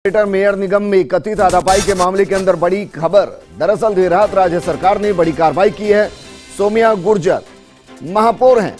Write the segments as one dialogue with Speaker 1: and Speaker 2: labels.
Speaker 1: Greater mayor निगम में कथित हाथापाई के मामले के अंदर बड़ी खबर। दरअसल देर रात राज्य सरकार ने बड़ी कार्रवाई की है। सौम्या गुर्जर महापौर हैं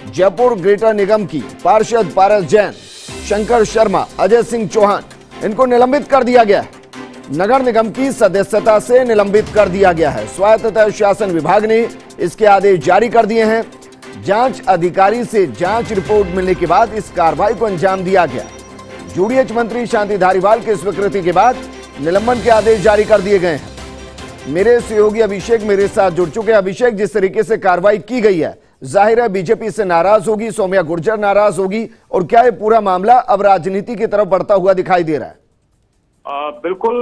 Speaker 1: जयपुर ग्रेटर निगम की। पार्षद पारस जैन, शंकर शर्मा, अजय सिंह चौहान, इनको निलंबित कर दिया गया है। नगर निगम की सदस्यता से निलंबित कर दिया गया है। स्वायत्तता शासन विभाग ने इसके आदेश जारी कर दिए हैं। जांच अधिकारी से जांच रिपोर्ट मिलने के बाद इस कार्रवाई को अंजाम दिया गया। यूडीएच मंत्री शांति धारीवाल की स्वीकृति के बाद निलंबन के आदेश जारी कर दिए गए हैं। मेरे सहयोगी अभिषेक मेरे साथ जुड़ चुके हैं। अभिषेक, जिस तरीके से कार्रवाई की गई है, जाहिर है बीजेपी से नाराज होगी, सौम्या गुर्जर नाराज होगी, और क्या ये पूरा मामला अब राजनीति की तरफ बढ़ता हुआ दिखाई दे रहा है?
Speaker 2: बिल्कुल,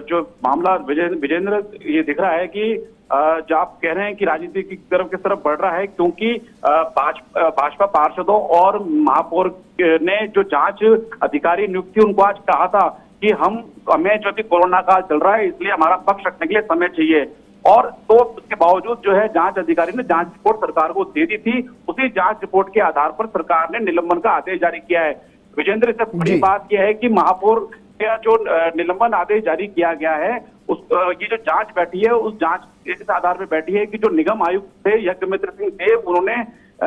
Speaker 2: जो मामला विजेंद्र, ये दिख रहा है कि जो आप कह रहे हैं कि राजनीति की तरफ किस तरफ बढ़ रहा है, क्योंकि भाजपा पार्षदों और महापौर ने जो जांच अधिकारी नियुक्त थी, उनको आज कहा था कि हमें जो कि कोरोना काल चल रहा है, इसलिए हमारा पक्ष रखने के लिए समय चाहिए। और तो उसके बावजूद जो है जांच अधिकारी ने जांच रिपोर्ट सरकार को दे दी थी। उसी जांच रिपोर्ट के आधार पर सरकार ने निलंबन का आदेश जारी किया है। विजेंद्र, इससे बड़ी बात यह है कि महापौर का जो निलंबन आदेश जारी किया गया है, ये जो जांच बैठी है, उस जांच इस आधार पर बैठी है कि जो निगम आयुक्त थे यज्ञमित्र सिंह देव, उन्होंने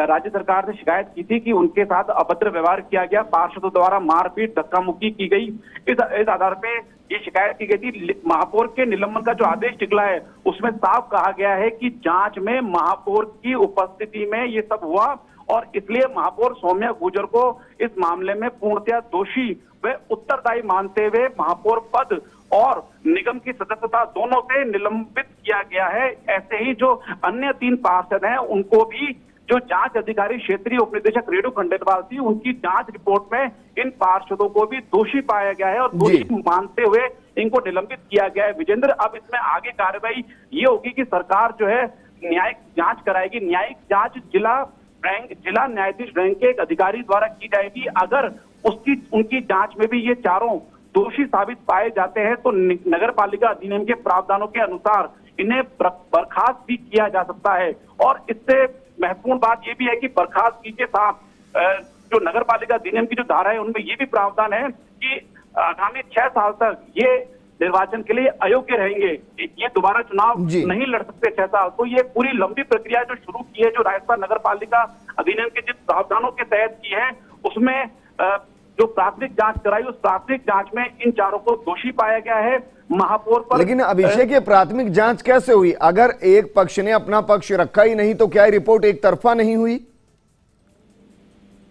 Speaker 2: राज्य सरकार से शिकायत की थी कि उनके साथ अभद्र व्यवहार किया गया, पार्षदों द्वारा मारपीट, धक्का मुक्की की गई। इस आधार पे ये शिकायत की गई थी। महापौर के निलंबन का जो आदेश निकला है, उसमें साफ कहा गया है कि जांच में महापौर की उपस्थिति में ये सब हुआ, और इसलिए महापौर सौम्या गुर्जर को इस मामले में पूर्णतया दोषी व उत्तरदायी मानते हुए महापौर पद और निगम की सदस्यता दोनों से निलंबित किया गया है। ऐसे ही जो अन्य 3 पार्षद हैं, उनको भी जो जांच अधिकारी क्षेत्रीय उपनिदेशक रेणु खंडेलवाल थी, उनकी जांच रिपोर्ट में इन पार्षदों को भी दोषी पाया गया है और दोषी मानते हुए इनको निलंबित किया गया है। विजेंद्र, अब इसमें आगे कार्रवाई ये होगी कि सरकार जो है न्यायिक जांच कराएगी। न्यायिक जांच जिला न्यायाधीश रैंक के एक अधिकारी द्वारा की जाएगी। अगर उनकी जांच में भी ये चारों दोषी साबित पाए जाते हैं तो नगर पालिका अधिनियम के प्रावधानों के अनुसार इन्हें बर्खास्त भी किया जा सकता है। और इससे महत्वपूर्ण बात यह भी है कि बर्खास्तगी के साथ जो नगर पालिका अधिनियम की जो धारा है, उनमें यह भी प्रावधान है कि आगामी 6 साल तक ये निर्वाचन के लिए अयोग्य रहेंगे, ये दोबारा चुनाव नहीं लड़ सकते 6 साल। तो ये पूरी लंबी प्रक्रिया जो शुरू की है, जो राजस्थान नगर पालिका अधिनियम के जिन प्रावधानों के तहत की है, उसमें जो प्राथमिक जांच कराई, उस प्राथमिक जांच में इन चारों को दोषी पाया गया है। महापौर पर
Speaker 1: लेकिन अभिषेक, ये प्राथमिक जांच कैसे हुई? अगर एक पक्ष ने अपना पक्ष रखा ही नहीं तो क्या रिपोर्ट एक तरफा नहीं हुई?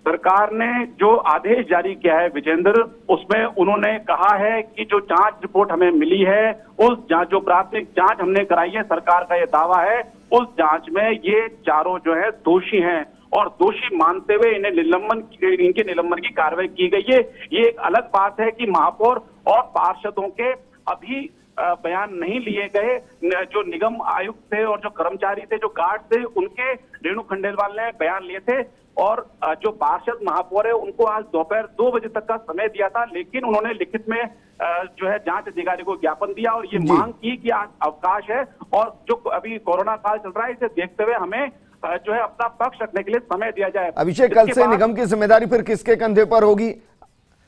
Speaker 2: सरकार ने जो आदेश जारी किया है विजेंद्र, उसमें उन्होंने कहा है कि जो जांच रिपोर्ट हमें मिली है, उस जो प्राथमिक जांच हमने कराई है, सरकार का यह दावा है, उस जांच में ये चारों जो है दोषी हैं और दोषी मानते हुए इनके निलंबन की कार्रवाई की गई है। ये एक अलग बात है कि महापौर और पार्षदों के अभी बयान नहीं लिए गए। जो निगम आयुक्त थे और जो कर्मचारी थे, जो गार्ड थे, उनके रेणु खंडेलवाल ने बयान लिए थे, और जो पार्षद महापौर है, उनको आज दोपहर 2 बजे तक का समय दिया था, लेकिन उन्होंने लिखित में जो है जांच अधिकारी को ज्ञापन दिया और ये मांग की कि आज अवकाश है और जो अभी कोरोना काल चल रहा है, इसे देखते हुए हमें जो है अपना पक्ष रखने के लिए समय दिया जाए।
Speaker 1: अभिषेक, कल से निगम की जिम्मेदारी फिर किसके कंधे पर होगी?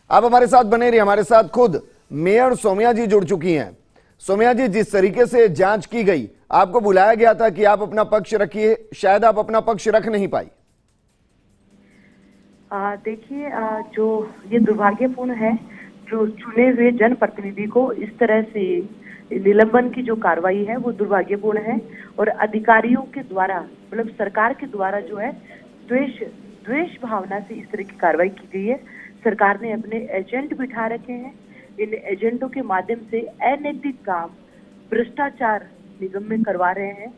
Speaker 1: आप हमारे साथ बने रहिए। हमारे साथ खुद मेयर सौम्या जी जुड़ चुकी हैं। सौम्या जी, जिस तरीके से जांच की गई, आपको बुलाया गया था कि आप अपना पक्ष रखिए, शायद आप अपना पक्ष रख नहीं पाई।
Speaker 3: देखिए, जो ये दुर्भाग्यपूर्ण है, जो चुने हुए जनप्रतिनिधि को इस तरह से निलंबन की जो कार्रवाई है वो दुर्भाग्यपूर्ण है। और अधिकारियों के द्वारा, मतलब सरकार के द्वारा जो है द्वेष भावना से इस तरह की कार्रवाई की गई है। सरकार ने अपने एजेंट बिठा रखे हैं। इन एजेंटों के माध्यम से अनैतिक काम, भ्रष्टाचार निगम में करवा रहे हैं,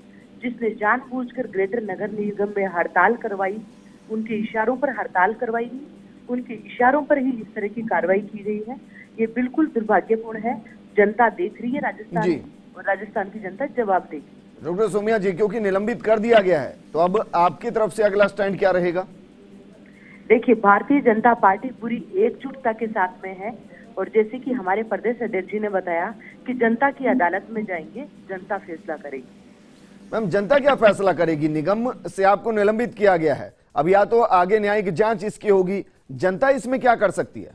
Speaker 3: जिसने जानबूझकर ग्रेटर नगर निगम में हड़ताल करवाई, उनके इशारों पर हड़ताल करवाई, उनके इशारों पर ही इस तरह की कार्रवाई की गई है। ये बिल्कुल दुर्भाग्यपूर्ण है। जनता देख रही है राजस्थान, और राजस्थान की जनता जवाब देगी।
Speaker 1: डॉक्टर सौम्या जी, क्योंकि निलंबित कर दिया गया है, तो अब आपकी तरफ से अगला स्टैंड क्या रहेगा?
Speaker 3: देखिए, भारतीय जनता पार्टी पूरी एकजुटता के साथ में है, और जैसे कि हमारे प्रदेश अध्यक्ष जी ने बताया कि जनता की अदालत में जाएंगे, जनता फैसला करेगी।
Speaker 1: मैम, जनता क्या फैसला करेगी? निगम से आपको निलंबित किया गया है, अब या तो आगे न्यायिक जांच इसकी होगी, जनता इसमें क्या कर सकती है?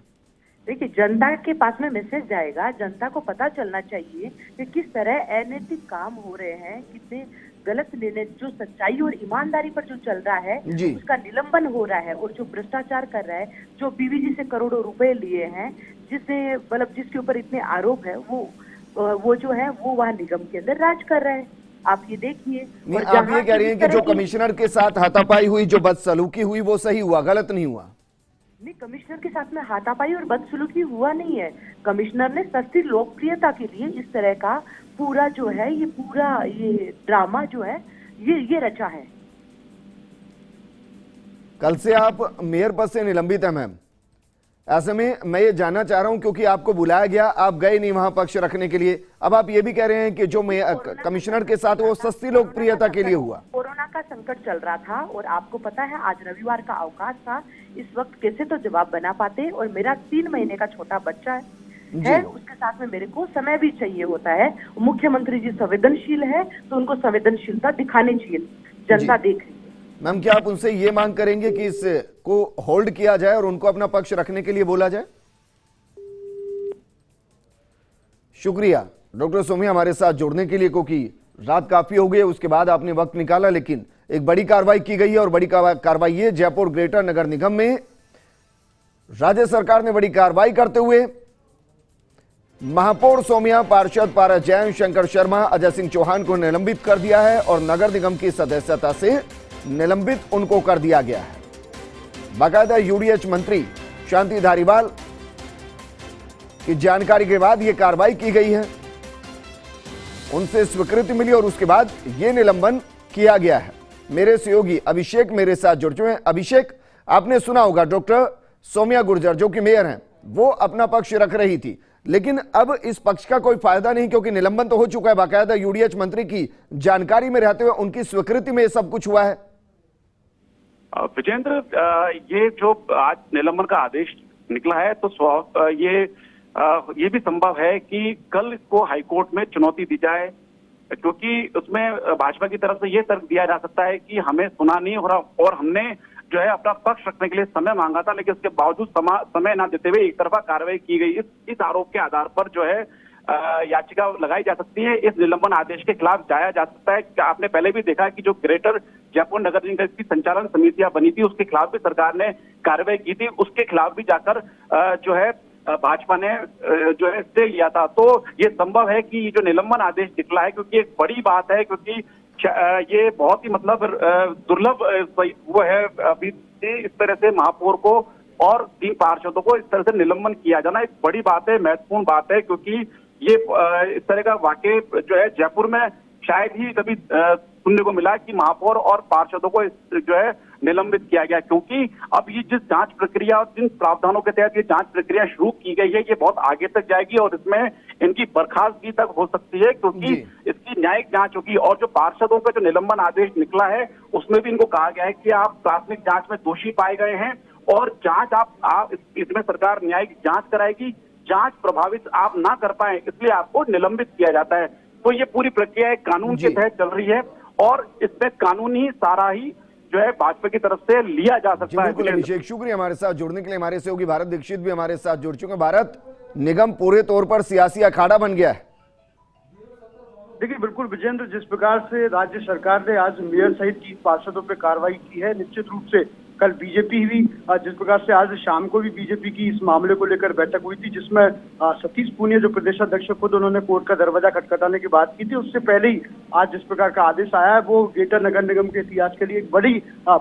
Speaker 3: देखिए, जनता के पास में मैसेज जाएगा, जनता को पता चलना चाहिए कि किस तरह अनैतिक काम हो रहे हैं, कितने गलत निर्णय, जो सच्चाई और ईमानदारी पर जो चल रहा है
Speaker 1: जी।
Speaker 3: उसका निलंबन हो रहा है, और जो भ्रष्टाचार कर रहा है, जो बीवीजी से करोड़ों रुपए लिए हैं, जिसने मतलब जिसके ऊपर इतने आरोप है, वो जो है वो वहाँ निगम के अंदर राज कर रहा है। आप ये देखिए।
Speaker 1: नहीं, आप ये कह रही हैं कि जो कमिश्नर के साथ हाथापाई हुई, जो बदसलूकी हुई, वो सही हुआ, गलत नहीं हुआ?
Speaker 3: नहीं, कमिश्नर के साथ में हाथापाई और बदसलूकी हुआ नहीं है। कमिश्नर ने सस्ती लोकप्रियता के लिए इस तरह का पूरा जो है, ये पूरा ये ड्रामा जो है ये रचा है।
Speaker 1: कल से आप मेयर पद से निलंबित हैं मैम। ऐसे में मैं ये जानना चाह रहा हूं, क्योंकि आपको बुलाया गया, आप गए नहीं वहां पक्ष रखने के लिए। अब आप ये भी कह रहे हैं कि जो कमिश्नर के साथ वो सस्ती लोकप्रियता के लिए हुआ।
Speaker 3: कोरोना का संकट चल रहा था और आपको पता है आज रविवार का अवकाश था। इस वक्त कैसे तो जवाब बना पाते, और मेरा 3 महीने का छोटा बच्चा है, उसके साथ में मेरे को समय भी चाहिए होता है। मुख्यमंत्री जी संवेदनशील है तो उनको संवेदनशीलता दिखानी चाहिए, जनता देख रही है।
Speaker 1: मैम, क्या आप उनसे ये मांग करेंगे कि इसको होल्ड किया जाए और उनको अपना पक्ष रखने के लिए बोला जाए? शुक्रिया डॉक्टर सोमिया हमारे साथ जुड़ने के लिए, क्योंकि रात काफी हो गई है, उसके बाद आपने वक्त निकाला। लेकिन एक बड़ी कार्रवाई की गई है, और बड़ी कार्रवाई ये जयपुर ग्रेटर नगर निगम में राज्य सरकार ने बड़ी कार्रवाई करते हुए महापौर सोमिया, पार्षद पारस जैन, शंकर शर्मा, अजय सिंह चौहान को निलंबित कर दिया है, और नगर निगम की सदस्यता से निलंबित उनको कर दिया गया है। बाकायदा यूडीएच मंत्री शांति धारीवाल की जानकारी के बाद यह कार्रवाई की गई है, उनसे स्वीकृति मिली और उसके बाद यह निलंबन किया गया है। मेरे सहयोगी अभिषेक मेरे साथ जुड़ चुके हैं। अभिषेक, आपने सुना होगा डॉक्टर सोमिया गुर्जर जो कि मेयर हैं, वो अपना पक्ष रख रही थी, लेकिन अब इस पक्ष का कोई फायदा नहीं, क्योंकि निलंबन तो हो चुका है। बाकायदा यूडीएच मंत्री की जानकारी में रहते हुए उनकी स्वीकृति में सब कुछ हुआ है।
Speaker 2: विजेंद्र, ये जो आज निलंबन का आदेश निकला है, तो ये भी संभव है कि कल इसको हाईकोर्ट में चुनौती दी जाए, क्योंकि उसमें भाजपा की तरफ से ये तर्क दिया जा सकता है कि हमें सुना नहीं हो रहा, और हमने जो है अपना पक्ष रखने के लिए समय मांगा था, लेकिन उसके बावजूद समय ना देते हुए एक तरफा कार्रवाई की गई। इस आरोप के आधार पर जो है याचिका लगाई जा सकती है, इस निलंबन आदेश के खिलाफ जाया जा सकता है। आपने पहले भी देखा कि जो ग्रेटर जयपुर नगर निगम की संचालन समितियां बनी थी, उसके खिलाफ भी सरकार ने कार्रवाई की थी, उसके खिलाफ भी जाकर जो है भाजपा ने जो है स्टे लिया था। तो ये संभव है कि जो निलंबन आदेश निकला है, क्योंकि एक बड़ी बात है, क्योंकि ये बहुत ही मतलब दुर्लभ वो है अभी इस तरह से महापौर को और 3 पार्षदों को इस तरह से निलंबन किया जाना एक बड़ी बात है, महत्वपूर्ण बात है, क्योंकि ये इस तरह का वाकई जो है जयपुर में शायद ही कभी सुनने को मिला कि महापौर और पार्षदों को जो है निलंबित किया गया। क्योंकि अब ये जिस जांच प्रक्रिया और जिन प्रावधानों के तहत ये जांच प्रक्रिया शुरू की गई है, ये बहुत आगे तक जाएगी और इसमें इनकी बर्खास्तगी तक हो सकती है, क्योंकि इसकी न्यायिक जांच होगी। और जो पार्षदों का जो निलंबन आदेश निकला है, उसमें भी इनको कहा गया है कि आप प्राथमिक जांच में दोषी पाए गए हैं और जांच आप इसमें सरकार न्यायिक जांच कराएगी, जांच प्रभावित आप ना कर पाए इसलिए आपको निलंबित किया जाता है। तो ये पूरी प्रक्रिया कानून के तहत चल रही है और इसमें कानूनी सारा ही जो है भाजपा की तरफ से लिया जा सकता है।
Speaker 1: बिल्कुल अभिषेक, शुक्रिया हमारे साथ जुड़ने के लिए। हमारे सहयोगी भारत दीक्षित भी हमारे साथ जुड़ चुके हैं। भारत, निगम पूरे तौर पर सियासी अखाड़ा बन गया है।
Speaker 4: देखिए बिल्कुल विजेंद्र, जिस प्रकार से राज्य सरकार ने आज मेयर सहित 3 पार्षदों पर कार्रवाई की है, निश्चित रूप से कल बीजेपी हुई, जिस प्रकार से आज शाम को भी बीजेपी की इस मामले को लेकर बैठक हुई थी, जिसमें सतीश पूनिया जो प्रदेश अध्यक्ष खुद उन्होंने कोर्ट का दरवाजा खटखटाने की बात की थी। उससे पहले ही आज जिस प्रकार का आदेश आया है वो ग्रेटर नगर निगम के इतिहास के लिए एक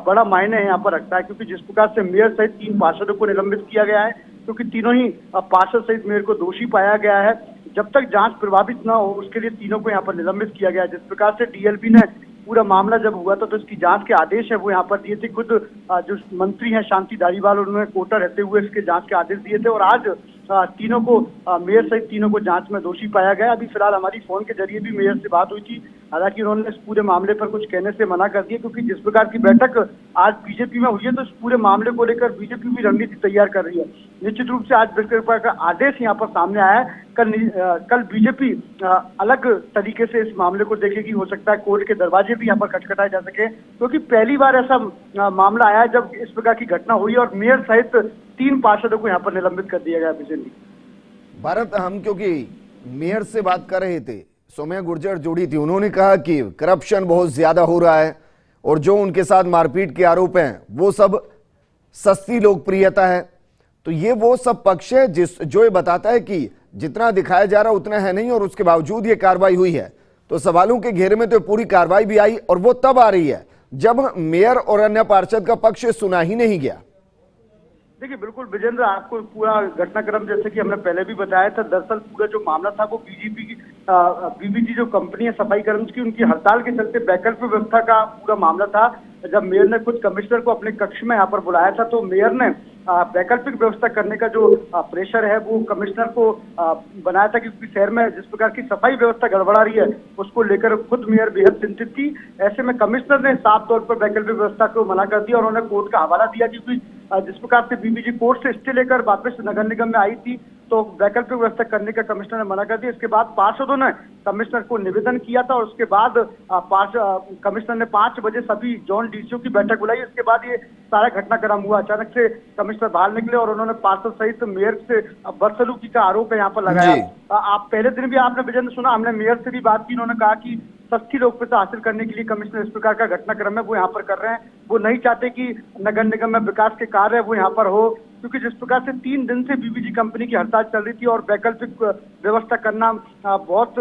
Speaker 4: बड़ा मायने यहाँ पर रखता है, क्योंकि जिस प्रकार से मेयर सहित 3 पार्षदों को निलंबित किया गया है, क्योंकि तीनों ही पार्षद सहित मेयर को दोषी पाया गया है। जब तक जांच प्रभावित न हो उसके लिए तीनों को यहाँ पर निलंबित किया गया है। जिस प्रकार से डीएलपी ने पूरा मामला जब हुआ था तो इसकी जांच के आदेश है वो यहाँ पर दिए थे, खुद जो मंत्री हैं शांति धारीवाल, उन्होंने कोटा रहते हुए इसके जांच के आदेश दिए थे और आज तीनों को मेयर सहित तीनों को जांच में दोषी पाया गया। अभी फिलहाल हमारी फोन के जरिए भी मेयर से बात हुई थी, हालांकि उन्होंने इस पूरे मामले पर कुछ कहने से मना कर दिया, क्योंकि जिस प्रकार की बैठक आज बीजेपी में हुई है तो इस पूरे मामले को लेकर बीजेपी भी रणनीति तैयार कर रही है। निश्चित रूप से आज बृहस्पतिवार का आदेश यहाँ पर सामने आया है। कल बीजेपी अलग तरीके से इस मामले को देखेगी। हो सकता है कोर्ट के दरवाजे भी यहाँ पर खटखटाए जा सके, क्योंकि पहली बार ऐसा मामला आया है जब इस प्रकार की घटना हुई और मेयर सहित 3 पार्षदों को यहाँ पर निलंबित कर दिया गया। विजय
Speaker 1: भारत, हम क्योंकि मेयर से बात कर रहे थे, सौम्या गुर्जर जुड़ी थी, उन्होंने कहा कि करप्शन बहुत ज्यादा हो रहा है और जो उनके साथ मारपीट के आरोप हैं वो सब सस्ती लोकप्रियता है। तो ये वो सब पक्ष है जो ये बताता है कि जितना दिखाया जा रहा उतना है नहीं और उसके बावजूद ये कार्रवाई हुई है। तो सवालों के घेरे में तो पूरी कार्रवाई भी आई और वो तब आ रही है जब मेयर और अन्य पार्षद का पक्ष सुना ही नहीं गया।
Speaker 4: देखिए बिल्कुल विजेंद्र, आपको पूरा घटनाक्रम जैसे कि हमने पहले भी बताया था, दरअसल पूरा जो मामला था वो बीबीजी जो कंपनी है सफाई कर्मचारी की, उनकी हड़ताल के चलते वैकल्पिक व्यवस्था का पूरा मामला था। जब मेयर ने कुछ कमिश्नर को अपने कक्ष में यहाँ पर बुलाया था तो मेयर ने वैकल्पिक व्यवस्था करने का जो प्रेशर है वो कमिश्नर को बनाया था, क्योंकि शहर में जिस प्रकार की सफाई व्यवस्था गड़बड़ा रही है उसको लेकर खुद मेयर बेहद चिंतित थी। ऐसे में कमिश्नर ने साफ तौर पर वैकल्पिक व्यवस्था को मना कर दिया और उन्होंने कोर्ट का हवाला दिया, क्योंकि जिस प्रकार से बीबीजी कोर्ट से स्टे लेकर वापस नगर निगम में आई थी तो वैकल्पिक व्यवस्था करने का कमिश्नर ने मना कर दिया। इसके बाद पार्षदों ने कमिश्नर को निवेदन किया था और उसके बाद कमिश्नर ने 5 बजे सभी जोन डीसीओ की बैठक बुलाई। इसके बाद ये सारा घटनाक्रम हुआ। अचानक से कमिश्नर बाहर निकले और उन्होंने पार्षद सहित मेयर से बदसलूकी का आरोप है यहाँ पर लगाया। आप पहले दिन भी आपने विजय सुना, हमने मेयर से भी बात की, उन्होंने कहा कि सस्ती लोकप्रियता हासिल करने के लिए कमिश्नर इस प्रकार का घटनाक्रम है वो यहाँ पर कर रहे हैं। वो नहीं चाहते कि नगर निगम में विकास के कार्य वो यहाँ पर हो, क्योंकि जिस प्रकार से 3 दिन से बीबीजी कंपनी की हड़ताल चल रही थी और वैकल्पिक व्यवस्था करना बहुत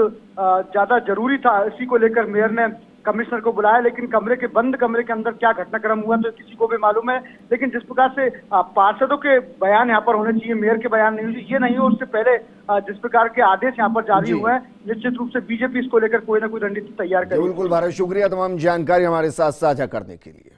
Speaker 4: ज्यादा जरूरी था। इसी को लेकर मेयर ने कमिश्नर को बुलाया, लेकिन बंद कमरे के अंदर क्या घटनाक्रम हुआ तो किसी को भी मालूम है। लेकिन जिस प्रकार से पार्षदों के बयान यहाँ पर होने चाहिए, मेयर के बयान नहीं हुए, ये नहीं हो, उससे पहले जिस प्रकार के आदेश यहाँ पर जारी हुए हैं, निश्चित रूप से बीजेपी इसको लेकर कोई ना कोई रणनीति तैयार करेगी।
Speaker 1: बिल्कुल भारत, शुक्रिया तमाम जानकारी हमारे साथ साझा करने के लिए।